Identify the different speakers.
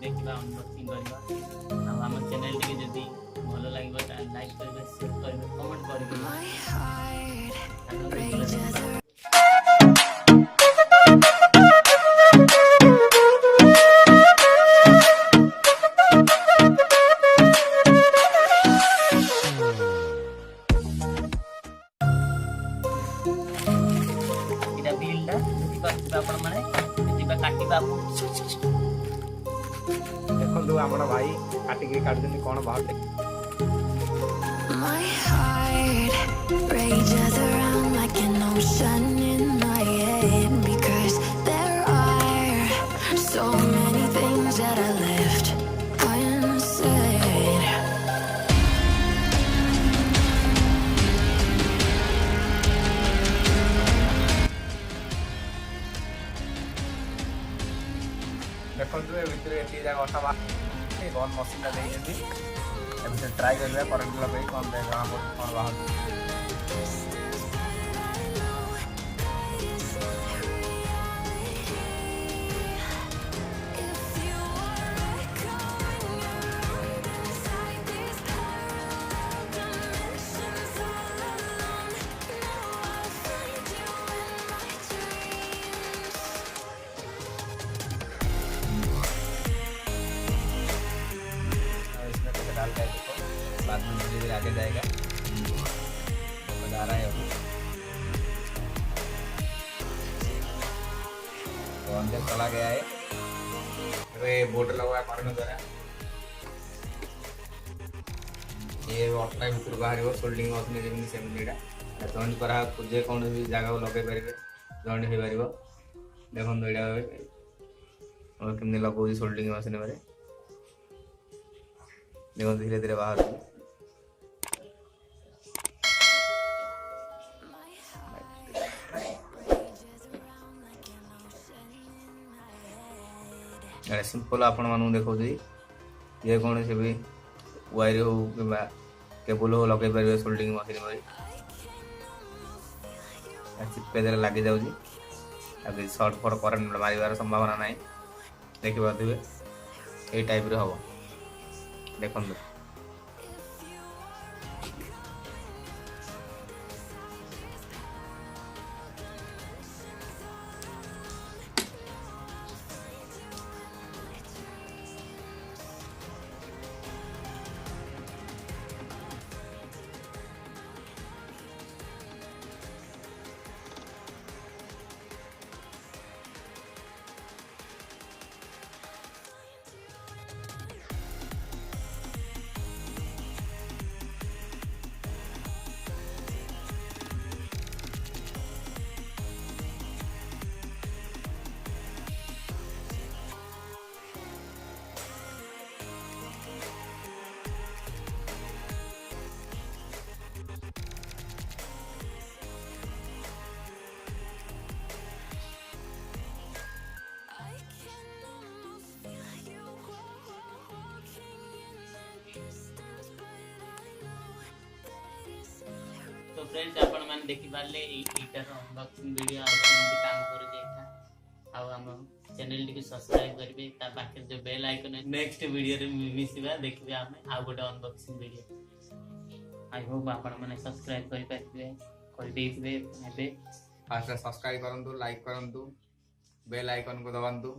Speaker 1: देखा अनबॉक्सिंग करवा आम चैनल टी जदि भल लगे लाइक करेंगे शेयर करेंगे कमेंट करेंगे
Speaker 2: देखो आम भाई काटिक काटुन कौन बाहर
Speaker 3: My heart rages around like an ocean in my head because there are so many things that I left unsaid.
Speaker 2: देखो भितर ये अटा बन मसीन ट्राए कर करंट लगे कौन जना पड़े कौन बाहर डालता है देखो बाद में धीरे धीरे आगे जाएगा जा रहा है अभी तो अंदर चला गया है बोर्ड लगा करने द्वारा ये अटा भर बाहर सोल्डिंग मशीन जमी सेमती जॉइंट करा जेको जगह लगे पारे जॉइंट हो पार देखो यहाँ कमी लगे सोल्डिंग मशीन में देखो धीरे धीरे बाहर सिंपल आपण मानू देखो ये कौन से भी वायर हो कि केबल हो लगे पारे सोल्डिंग मशीन में चिपके देर लग जाऊँगी सर्ट फट करेन्ट मार संभावना ना देखिए ये टाइप हम देखो
Speaker 1: तो फ्रेंड्स आपण माने देखि पारले एटार अनबॉक्सिंग वीडियो आ केमती काम करू जेटा आ हम चैनल टी सब्सक्राइब करबे ता पाखे जो बेल आइकन है नेक्स्ट वीडियो रे मिसिबा देखबे हमें आ गोटे अनबॉक्सिंग वीडियो आई होप आपण माने सब्सक्राइब करि पारबे कर देइबे एबे
Speaker 2: फास्ट सब्सक्राइब करंतु लाइक करंतु बेल आइकन को दबांतु।